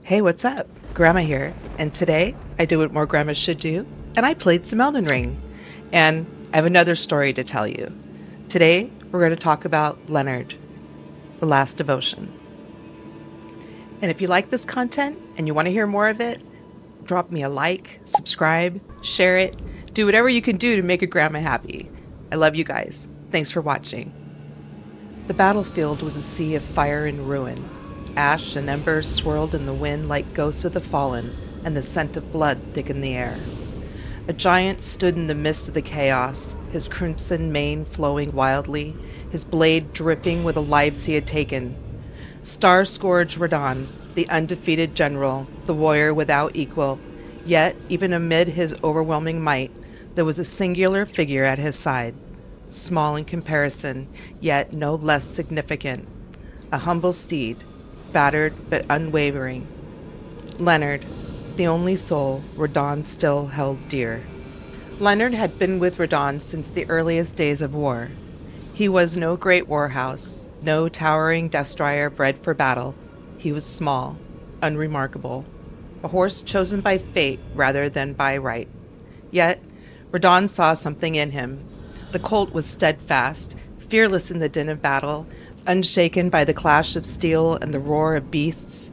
Hey, what's up? Grandma here, and today I do what more grandmas should do, and I played some Elden Ring. And I have another story to tell you. Today we're going to talk about Leonard, the last devotion. And if you like this content and you want to hear more of it, drop me a like, subscribe, share it, do whatever you can do to make a grandma happy. I love you guys. Thanks for watching. The battlefield was a sea of fire and ruin. Ash and embers swirled in the wind like ghosts of the fallen, and the scent of blood thickened the air. A giant stood in the midst of the chaos, his crimson mane flowing wildly, his blade dripping with the lives he had taken. Star-scourged Radahn, the undefeated general, the warrior without equal, yet, even amid his overwhelming might, there was a singular figure at his side, small in comparison, yet no less significant. A humble steed, battered but unwavering. Leonard, the only soul Radahn still held dear. Leonard had been with Radahn since the earliest days of war. He was no great warhouse, no towering destroyer bred for battle. He was small, unremarkable, a horse chosen by fate rather than by right. Yet, Radahn saw something in him. The colt was steadfast, fearless in the din of battle, unshaken by the clash of steel and the roar of beasts.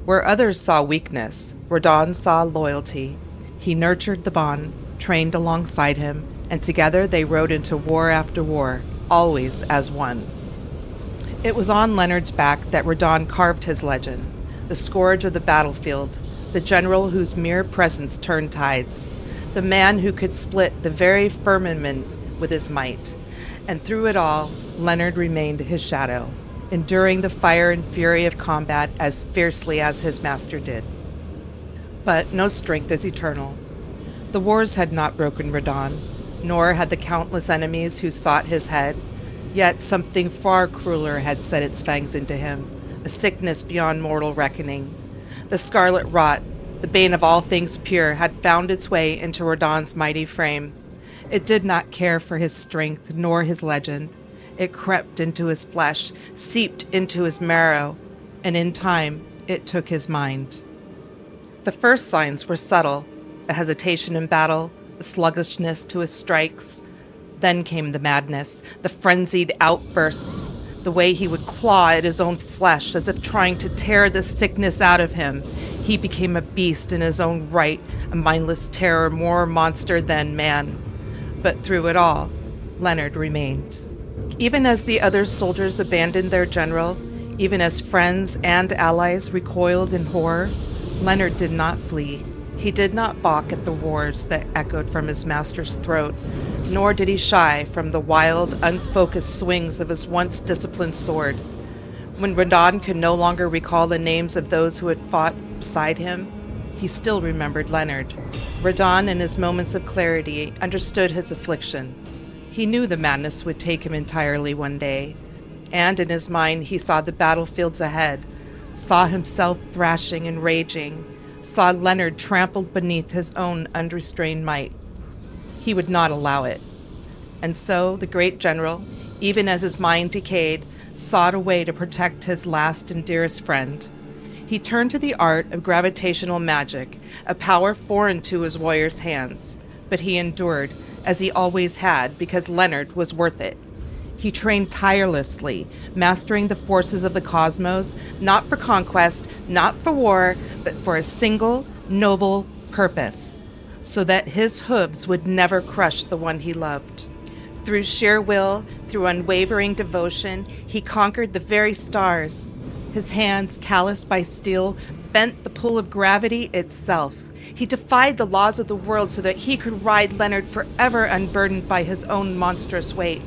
Where others saw weakness, Radahn saw loyalty. He nurtured the bond, trained alongside him, and together they rode into war after war, always as one. It was on Leonard's back that Radahn carved his legend, the scourge of the battlefield, the general whose mere presence turned tides, the man who could split the very firmament with his might. And through it all, Leonard remained his shadow, enduring the fire and fury of combat as fiercely as his master did. But no strength is eternal. The wars had not broken Radahn, nor had the countless enemies who sought his head, yet something far crueler had set its fangs into him, a sickness beyond mortal reckoning. The scarlet rot, the bane of all things pure, had found its way into Radahn's mighty frame. It did not care for his strength nor his legend. It crept into his flesh, seeped into his marrow, and in time it took his mind. The first signs were subtle, a hesitation in battle, a sluggishness to his strikes. Then came the madness, the frenzied outbursts, the way he would claw at his own flesh as if trying to tear the sickness out of him. He became a beast in his own right, a mindless terror more monster than man. But through it all, Leonard remained. Even as the other soldiers abandoned their general, even as friends and allies recoiled in horror, Leonard did not flee. He did not balk at the wars that echoed from his master's throat, nor did he shy from the wild, unfocused swings of his once disciplined sword. When Radahn could no longer recall the names of those who had fought beside him, he still remembered Leonard. Radahn, in his moments of clarity, understood his affliction. He knew the madness would take him entirely one day, and in his mind he saw the battlefields ahead, saw himself thrashing and raging, saw Leonard trampled beneath his own unrestrained might. He would not allow it. And so the great general, even as his mind decayed, sought a way to protect his last and dearest friend. He turned to the art of gravitational magic, a power foreign to his warrior's hands, but he endured, as he always had, because Leonard was worth it. He trained tirelessly, mastering the forces of the cosmos, not for conquest, not for war, but for a single, noble purpose, so that his hooves would never crush the one he loved. Through sheer will, through unwavering devotion, he conquered the very stars. His hands, calloused by steel, bent the pull of gravity itself. He defied the laws of the world so that he could ride Leonard forever unburdened by his own monstrous weight.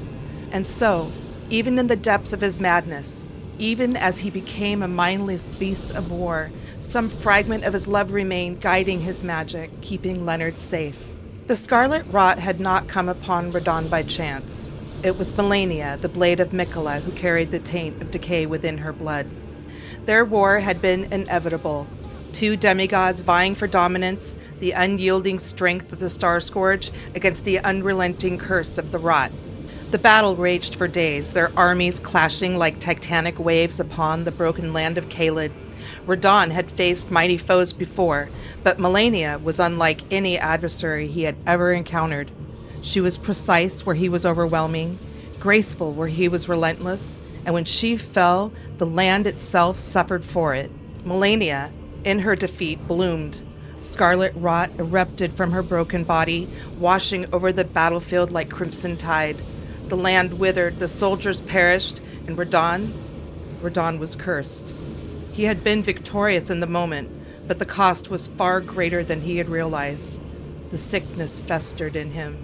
And so, even in the depths of his madness, even as he became a mindless beast of war, some fragment of his love remained guiding his magic, keeping Leonard safe. The scarlet rot had not come upon Radahn by chance. It was Melania, the blade of Mikola, who carried the taint of decay within her blood. Their war had been inevitable. Two demigods vying for dominance, the unyielding strength of the Star Scourge against the unrelenting curse of the Rot. The battle raged for days, their armies clashing like titanic waves upon the broken land of Caelid. Radahn had faced mighty foes before, but Melania was unlike any adversary he had ever encountered. She was precise where he was overwhelming, graceful where he was relentless, and when she fell, the land itself suffered for it. Melania, in her defeat, bloomed. Scarlet rot erupted from her broken body, washing over the battlefield like crimson tide. The land withered, the soldiers perished, and Radahn was cursed. He had been victorious in the moment, but the cost was far greater than he had realized. The sickness festered in him,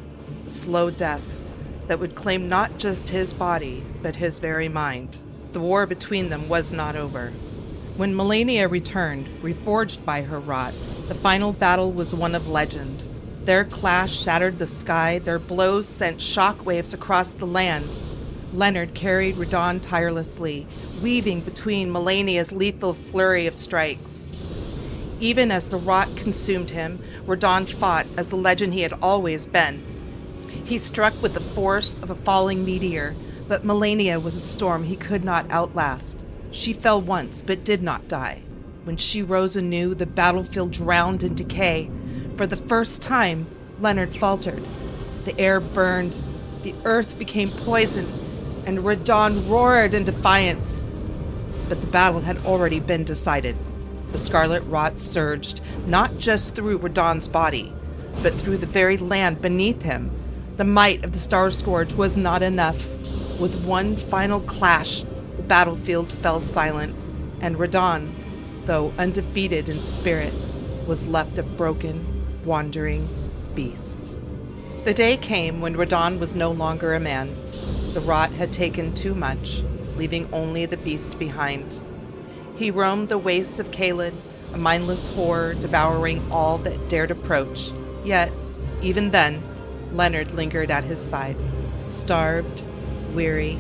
a slow death that would claim not just his body, but his very mind. The war between them was not over. When Melania returned, reforged by her rot, the final battle was one of legend. Their clash shattered the sky, their blows sent shockwaves across the land. Leonard carried Radahn tirelessly, weaving between Melania's lethal flurry of strikes. Even as the rot consumed him, Radahn fought as the legend he had always been. He struck with the force of a falling meteor, but Melania was a storm he could not outlast. She fell once, but did not die. When she rose anew, the battlefield drowned in decay. For the first time, Leonard faltered. The air burned, the earth became poisoned, and Radahn roared in defiance. But the battle had already been decided. The scarlet rot surged, not just through Radahn's body, but through the very land beneath him. The might of the Star Scourge was not enough. With one final clash, the battlefield fell silent, and Radahn, though undefeated in spirit, was left a broken, wandering beast. The day came when Radahn was no longer a man. The rot had taken too much, leaving only the beast behind. He roamed the wastes of Caelid, a mindless horror devouring all that dared approach. Yet, even then, Leonard lingered at his side, starved, weary,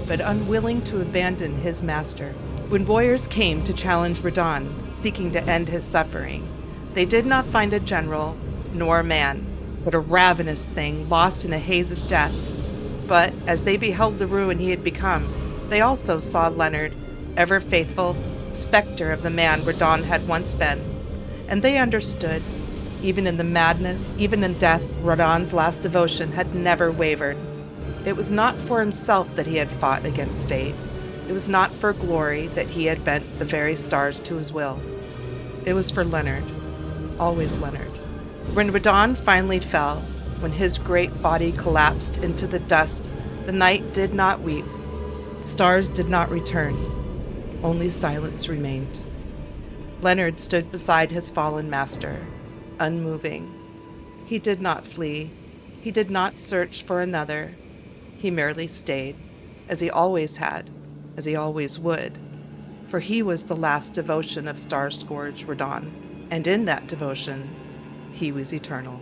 but unwilling to abandon his master. When warriors came to challenge Radahn, seeking to end his suffering, they did not find a general nor a man, but a ravenous thing lost in a haze of death. But as they beheld the ruin he had become, they also saw Leonard, ever faithful, specter of the man Radahn had once been. And they understood, even in the madness, even in death, Radahn's last devotion had never wavered. It was not for himself that he had fought against fate. It was not for glory that he had bent the very stars to his will. It was for Leonard, always Leonard. When Radahn finally fell, when his great body collapsed into the dust, the night did not weep. Stars did not return. Only silence remained. Leonard stood beside his fallen master, unmoving. He did not flee. He did not search for another. He merely stayed, as he always had, as he always would, for he was the last devotion of Star Scourge Radahn, and in that devotion, he was eternal.